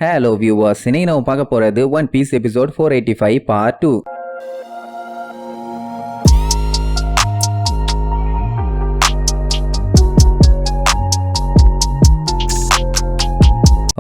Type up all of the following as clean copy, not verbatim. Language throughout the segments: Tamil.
Hello viewers, இன்னைக்கு நம்ம பார்க்க போறது One Piece episode 485 part 2.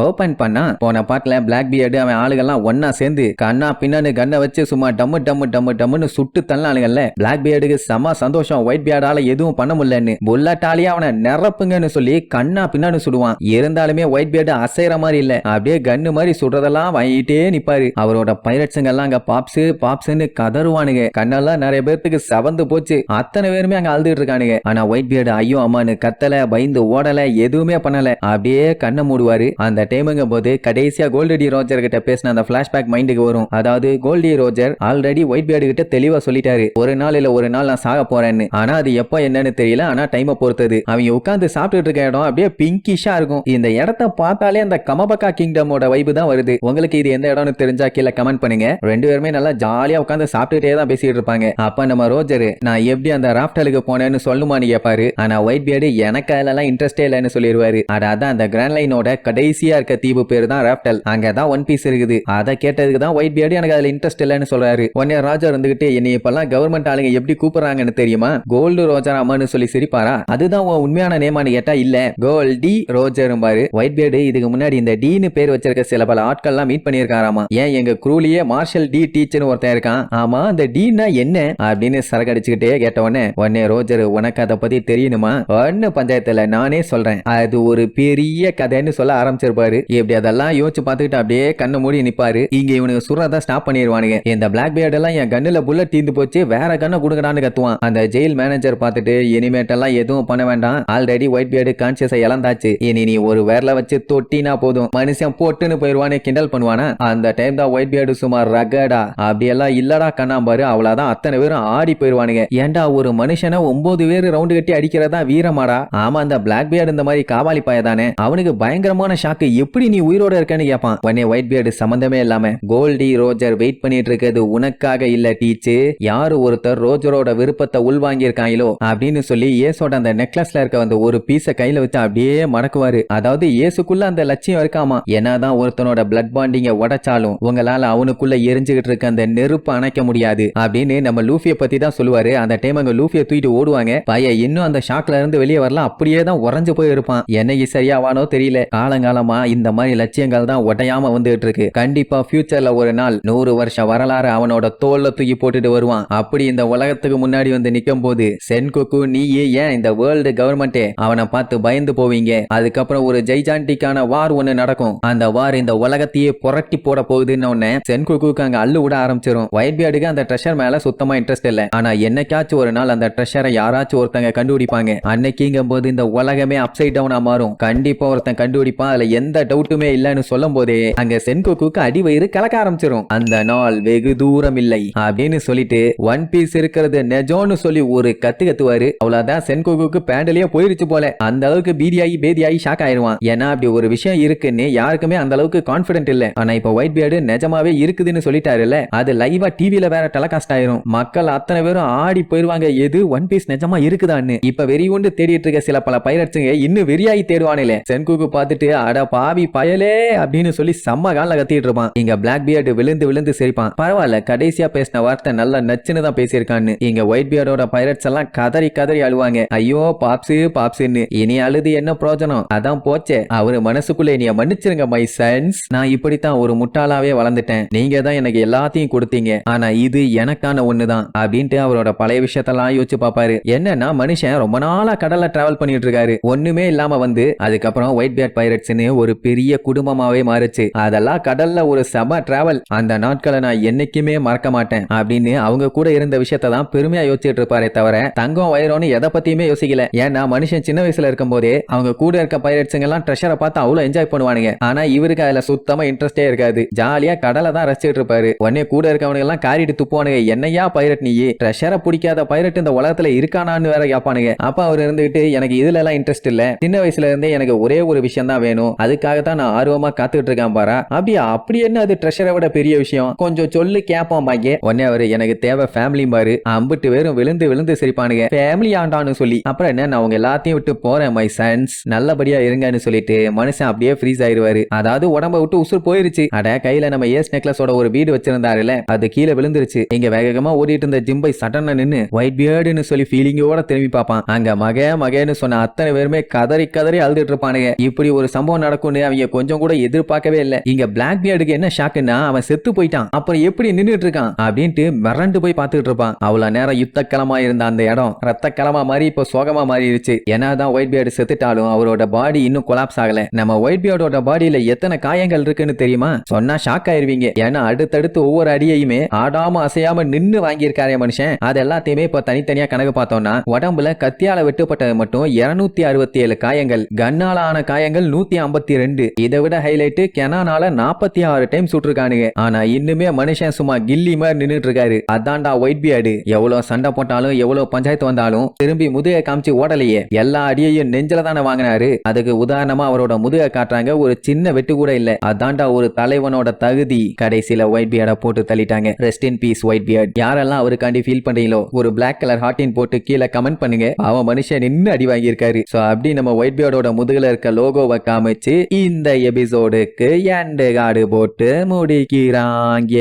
Open பண்ணா போன பாட்டுல பிளாக் பியர்டு அவன் ஆளுகள்லாம் ஒன்னா சேர்ந்து கண்ணா பின்னான்னு கண்ணை வச்சு சும்மா டம்மு டம்மு டம்மு டம்முன்னு சுட்டு தள்ளானுங்கல்ல. பிளாக் பியர்டுக்கு செம சந்தோஷம், ஒயிட் பியர்டால எதுவும் பண்ண முடியலன்னு புல்லட்டாலேயே அவனை நிரப்புங்கன்னு சொல்லி கண்ணா பின்னான்னு சுடுவான். இருந்தாலுமே ஒயிட் பியர்டு அசைற மாதிரி இல்ல, அப்படியே கன்னு மாதிரி சுடுறதெல்லாம் வாங்கிட்டே நிப்பாரு. அவரோட பைரட்ஸுங்கெல்லாம் அங்க பாப்ஸ்ன்னு கதறுவானுங்க. கண்ணெல்லாம் நிறைய பேர்த்துக்கு செவந்து போச்சு, அத்தனை பேருமே அங்க அழுதுட்டு இருக்கானுங்க. ஆனா ஒயிட் பியர்டு ஐயோ அம்மான்னு கத்தல, பயந்து ஓடல, எதுவுமே பண்ணல, அப்படியே கண்ணை மூடுவாரு. அந்த டைமுங்கும் போது கடைசியா கோல்டி ரோஜர் கிட்ட பேசின அந்த பிளாஷ்பேக் மைண்டுக்கு வரும். அதாவது Gol D Roger already Whitebeard கிட்ட தெளிவா சொல்லிட்டாரு, ஒரு நாள் இல்ல ஒரு நாள் நான் சாக போறேன்னு. ஆனா அது எப்ப என்னன்னு தெரியல, ஆனா டைமை பொறுத்தது. அவங்க உட்கார்ந்து சாப்பிட்டுட்டு இருக்க இடம் அப்படியே பிங்கிஷா இருக்கும். இந்த இடத்த பார்த்தாலே அந்த கமபக்கா கிங்டமோட வைப்பு தான் வருது. உங்களுக்கு இது எந்த இடம்னு தெரிஞ்சா கீழே கமெண்ட் பண்ணுங்க. ரெண்டு பேருமே நல்லா ஜாலியா உட்கார்ந்து சாப்பிட்டுட்டே தான் பேசிட்டு இருப்பாங்க. அப்ப நம்ம ரோஜர் நான் எப்படி அந்த ராஃப்டலுக்கு போனேன்னு சொல்லுமான்னு கேட்பாரு. ஆனா ஒயிட் பியர்டு எனக்கு அதெல்லாம் இன்ட்ரெஸ்டே இல்லைன்னு சொல்லிடுவாரு. அதான் அந்த கிராண்ட் லைனோட கடைசியா இருக்க தீவு பேரு தான் ராஃப்டல், அங்கதான் ஒன் பீஸ் இருக்குது. அதை கேட்டதுக்கு தான் ஒயிட் பியர்டு எனக்கு அதுல இன்ட்ரெஸ்ட் இல்லைன்னு சொல்றாரு. உடனே ராஜா இருந்துகிட்டு என்னை இப்பெல்லாம் கவர்மெண்ட் ஆளுங்க எப்படி கூப்பிடுறாங்கன்னு தெரியுமா, கோல்டு ரோஜர் அம்மான்னு சொல்லி சிரிப்பாரா. அதுதான் உண்மையான நேமான்னு கேட்டா இல்ல கோல்டி ரோஜர் பாரு. ஒயிட் பியர்டு இதுக்கு முன்னாடி இந்த டீன்னு பேர் வச்சிருக்க சில பல ஆட்கள்லாம் மீட் பண்ணிருக்காராமா. ஏன் எங்க குரூலியே மார்ஷல் டி டீச்சர்னு ஒருத்தன் இருக்கான். ஆமா அந்த டீனா என்ன அப்படின்னு சரகடிச்சுக்கிட்டே கேட்டவொடனே ரோஜர் உனக்கு அதை பத்தி தெரியணுமா, ஒன்னு பஞ்சாயத்துல நானே சொல்றேன், அது ஒரு பெரிய கதைன்னு சொல்ல ஆரம்பிச்சிருப்பாரு. இப்படி அதெல்லாம் யோசிச்சு பார்த்துக்கிட்டு அப்படியே கண்ணு மூடி நிப்பாரு. இங்க இவனுக்கு சுடுறதா ஸ்டாப் பண்ணிடுவானுங்க. இந்த பிளாக் பியர்ட் எல்லாம் என் கண்ணுல புல்லட் தீந்து போச்சு, வேற கண்ணை கொடுக்கடான்னு கத்துவான். அந்த ஜெயில் மேனேஜர் பார்த்துட்டு இனிமேட்டெல்லாம் எதுவும் பண்ண வேண்டாம், ஆல்ரெடி ஒயிட் பியர்டு கான்சியஸை இழந்தாச்சு, இனி நீ ஒரு வேர்ல வச்சு தொட்டினா போதும் மனுஷன் போட்டுன்னு போயிருவானே கிண்டல் பண்ணுவானா. அந்த டைம் தான் ஒயிட் பியர்டு சுமார் ரகடா அப்படியெல்லாம் இல்லடா கண்ணாம்பாரு, அவ்வளவுதான் அத்தனை பேரும் ஆடி போயிருவானுங்க. ஏண்டா ஒரு மனுஷனை 9 பேர் ரவுண்டு கட்டி அடிக்கிறதா வீரமாடா. ஆமா அந்த பிளாக் பியர்டு இந்த மாதிரி காவாலி பாயதானே, அவனுக்கு பயங்கரமான ஷாக்கு, எப்படி நீ உயிரோட இருக்கன்னு கேட்பான். உடனே ஒயிட் பியர்டு சம்பந்தமே இல்லாம கோல்டி ரோஜர் வெயிட் பண்ணிட்டு இருக்கிறது உனக்காக இல்ல டீச்சு, யாரு ஒருத்தர் ரோஜரோட விருப்பத்தை உள்வாங்கி இருக்காங்களோ அப்படின்னு சொல்லி ஏசோட அந்த நெக்லஸ்ல இருக்க அந்த ஒரு பீஸ கையில வச்சு அப்படியே மடக்குவாரு. அதாவது ஏசுக்குள்ள அந்த லட்சியம் இருக்காமா, என்னதான் ஒருத்தனோட பிளட் பாண்டிங்க உடைச்சாலும் உங்களால அவனுக்குள்ள எரிஞ்சுகிட்டு இருக்க அந்த நெருப்பு அணைக்க முடியாது அப்படின்னு நம்ம லூஃபியை பத்தி தான் சொல்லுவாரு. அந்த டைம் அங்க லூஃபியை தூக்கிட்டு ஓடுவாங்க. பையன் இன்னும் அந்த ஷாக்ல இருந்து வெளியே வரலாம், அப்படியே தான் உறைஞ்சு போய் இருப்பான். என்னைக்கு சரியாவானோ தெரியல, காலங்காலமா இந்த மாதிரி லட்சியங்கள் தான் உடையாம வந்துட்டு இருக்கு. கண்டிப்பா ஃபியூச்சர்ல ஒரு நாள் 100 வருஷ வரலாறு அவனோட தோல்ல தூக்கி போட்டுட்டு வருவான். அப்படி இந்த உலகத்துக்கு முன்னாடி வந்து நிக்கும் போது சென்கோக்கு நீ ஏன் இந்த வேர்ல்டு கவர்மெண்டே அவனை பார்த்து பயந்து போவீங்க. அதுக்கப்புறம் ஒரு ஜெய்ஜாண்டிக்கான வார் ஒண்ணு நடக்கும், அந்த வார் இந்த உலகத்தையே புரட்டி போட போகுதுன்னு உடனே சென்கோக்கு அங்க அள்ளு விட ஆரம்பிச்சிரும். ஒயிட் பியர்டுக்கு அந்த ட்ரெஷர் மேல சுத்தமா இன்ட்ரெஸ்ட் இல்ல. ஆனா என்னைக்காச்சும் ஒரு நாள் அந்த ட்ரெஷரை யாராச்சும் ஒருத்தங்க கண்டுபிடிப்பாங்க. அன்னைக்குங்கும் போது இந்த உலகமே அப்சைட் டவுனா மாறும். கண்டிப்பா ஒருத்தன் கண்டுபிடிப்பான், அதுல எந்த டவுட்டுமே இல்லன்னு சொல்லும் போதே அங்க சென்கோக்கு அடி வயிறு கலக்க ஆரம்பிச்சிரும். அந்த நாள் வெகு தூரம் இல்லை அப்படின்னு சொல்லிட்டு ஒன் பீஸ் இருக்கிறது நெஜோன்னு சொல்லி ஒரு கத்துவாரு. அவ்வளவுதான் சென்கோக்கு பேண்டலியே போயிருச்சு போல, அந்த அளவுக்கு பேதியாகி ஷாக் ஆயிருவான். ஏன்னா அப்படி ஒரு விஷயம் இருக்குன்னு யாருக்குமே அந்த அளவுக்கு கான்பிடன்ட் இல்ல. ஆனா இப்ப ஒயிட் பியர்டு நிஜமாவே இருக்குதுன்னு சொல்லிட்டாருல்ல, அது லைவா டிவில வேற டெலகாஸ்ட் ஆயிரும். மக்கள் அத்தனை பேரும் ஆடி போயிருவாங்க, எது ஒன் பீஸ் நிஜமா இருக்குதான்னு. இப்ப வெறி கொண்டு தேடிட்டு இருக்க சில பல பைரட்ஸுங்க இன்னும் வெறியாகி தேடுவானே. சென்கோக்கு பார்த்துட்டு அட பாவி பயலே அப்படின்னு சொல்லி செம்ம கால கத்திட்டு இருப்பான். இங்க பிளாக் பியர்டு விழுந்து சிரிப்பான். பரவாயில்ல கடைசியா பேசின வார்த்தை நல்லா நச்சுன்னு தான் பேசியிருக்கான்னு. இங்க ஒயிட் பியர்டோட பைரட்ஸ் எல்லாம் கதறி அழுவாங்க. ஐயோ பாப்ஸ்ன்னு. இனி அழுது என்ன பிரயோஜனம், அதான் போச்சே. அவரு மனசுக்குள்ள இனிய மன்னிச்சிருங்க மை சன்ஸ், நான் இப்படித்தான் ஒரு முட்டாளாவே வளர்ந்துட்டேன், நீங்க தான் எனக்கு எல்லாத்தையும் கொடுத்தீங்க, ஆனா இது எனக்கான ஒண்ணுதான் அப்படின்ட்டு அவரோட பழைய விஷயத்தெல்லாம் யோசிச்சு பாப்பாரு. என்னன்னா மனுஷன் ரொம்ப நாளா கடல்ல டிராவல் பண்ணிட்டு இருக்காரு, ஒண்ணுமே இல்லாம வந்து அதுக்கப்புறம் ஒயிட் பியர்ட் பைரட்ஸ்னு ஒரு பெரிய குடும்பமாவே மாறுச்சு. அதெல்லாம் கடல்ல ஒரு செம டிராவல், அந்த நாட்களை நான் என்னைக்குமே மறக்க மாட்டேன் அப்படின்னு அவங்க கூட இருந்த விஷயத்தை தான் பெருமையா யோசிச்சுட்டு இருப்பாரே தவிர தங்கம் வயிறோன்னு எதை பத்தியுமே யோசிக்கல. ஏன்னா மனுஷன் சின்ன வயசுல இருக்கும் போதே அவங்க கூட இருக்க பைரட்ஸுங்க எல்லாம் ட்ரெஷரை பார்த்து அவ்வளவு என்ஜாய் பண்ணுவானுங்க. ஆனா இவருக்கு அதுல சுத்தமா இன்ட்ரெஸ்டே இருக்காது, ஜாலியா கடலை தான் ரசிச்சுட்டு இருப்பாரு. உடனே கூட இருக்கவனுங்க எல்லாம் காரிட்டு துப்புவானுங்க, என்னையா பைரட் நீ, ட்ரெஷரை பிடிக்காத பைரட் இந்த உலகத்துல இருக்கானான்னு வேற கேட்பானுங்க. அப்ப அவர் இருந்துகிட்டு எனக்கு இதுல எல்லாம் இன்ட்ரெஸ்ட் இல்ல, சின்ன வயசுல இருந்தே எனக்கு ஒரே ஒரு விஷயம் தான் வேணும், அது அதுக்காக தான் நான் ஆர்வமா காத்துட்டு இருக்கேன் பாரா. அப்படி என்ன அது ட்ரெஷரை விட பெரிய விஷயம், கொஞ்சம் சொல்லு கேப்போம் பாங்க. உடனே அவரு எனக்கு தேவை ஃபேமிலி பாரு. அம்பிட்டு பேரும் விழுந்து விழுந்து சிரிப்பானுங்க ஃபேமிலி ஆண்டான்னு சொல்லி. அப்புறம் என்ன நான் உங்க எல்லாத்தையும் விட்டு போறேன் மை சன்ஸ், நல்லபடியா இருங்கன்னு சொல்லிட்டு மனுஷன் அப்படியே ஃப்ரீஸ் ஆயிருவாரு. அதாவது உடம்ப விட்டு உசுர் போயிருச்சு. அட கையில நம்ம ஏஸ் நெக்லஸோட ஒரு வீடு வச்சிருந்தாருல அது கீழே விழுந்துருச்சு. இங்க வேகமா ஓடிட்டு இருந்த ஜிம்பை சட்டன நின்னு ஒயிட் பியர்டுன்னு சொல்லி ஃபீலிங்கோட திரும்பி பார்ப்பான். அங்க மகன்னு சொன்ன அத்தனை பேருமே கதறி கதறி அழுதுட்டு இருப்பானுங்க. இப்படி ஒரு சம்பவம் நடக்கும்னு அவங்க கொஞ்சம் கூட எதிர்பார்க்கவே இல்லை. இங்க பிளாக் பியர்டுக்கு என்ன ஷாக்குன்னா அவன் செத்து போயிட்டான், அப்புறம் எப்படி நின்னுட்டு இருக்கான் அப்படின்ட்டு மிரண்டு போய் பார்த்துட்டு இருப்பான். அவ்வளவு நேரம் யுத்த களமா இருந்த அந்த இடம் ரத்த களமா மாறி இப்ப சோகமா மாறிடுச்சு. ஏன்னாதான் ஒயிட் பியர்டு செத்துட்டாலும் அவரோட பாடி இன்னும் கொலாப்ஸ் ஆகல. நம்ம ஒயிட் பியர்டோட பாடியில எத்தனை காயங்கள் இருக்குன்னு தெரியுமா? சொன்னா ஷாக் ஆயிருவீங்க. ஏன்னா அடுத்தடுத்து ஒவ்வொரு அடியையுமே ஆடாம அசையாம நின்னு வாங்கியிருக்காரே மனுஷன். அது எல்லாத்தையுமே இப்ப தனித்தனியா கணக்கு பார்த்தோம்னா உடம்புல கத்தியால வெட்டுப்பட்டது மட்டும் 267 காயங்கள், கன்னால ஆன காயங்கள் 152. இதை விட ஹைலைட் கெனானால 46 டைம் சுட்டிருக்கானுங்க. ஆனா இன்னுமே மனுஷன் சும்மா கில்லி மாதிரி நின்னுட்டு இருக்காரு. அதான்டா ஒயிட் பியர்டு. எவ்வளவு சண்டை போட்டாலும் எவ்வளவு பஞ்சாயத்து வந்தாலும் திரும்பி முதுக காமிச்சு ஓடலையே, எல்லா அடியையும் நெஞ்சில தானே வாங்கினாரு. அதுக்கு உதாரணமா அவரோட முதுக காட்டுறாங்க, ஒரு சின்ன வெட்டு கூட இல்ல. அதான்டா ஒரு தலைவனோட தகுதி. கடைசியில ஒயிட் பியர்டை போட்டு தள்ளிட்டாங்க. Rest in peace white beard. யாரெல்லாம் அவருக்காண்டி ஃபீல் பண்றீங்களோ ஒரு பிளாக் கலர் ஹார்டின் போட்டு கீழே கமெண்ட் பண்ணுங்க. அவன் மனுஷன் நின்னு அடி வாங்கியிருக்காரு. சோ அப்படி நம்ம ஒயிட் பியர்டோட முதுகுல இருக்க லோகோவை காமிச்சு இந்த எபிசோடுக்கு எண்டு கார்டு போட்டு முடிக்கிறாங்க.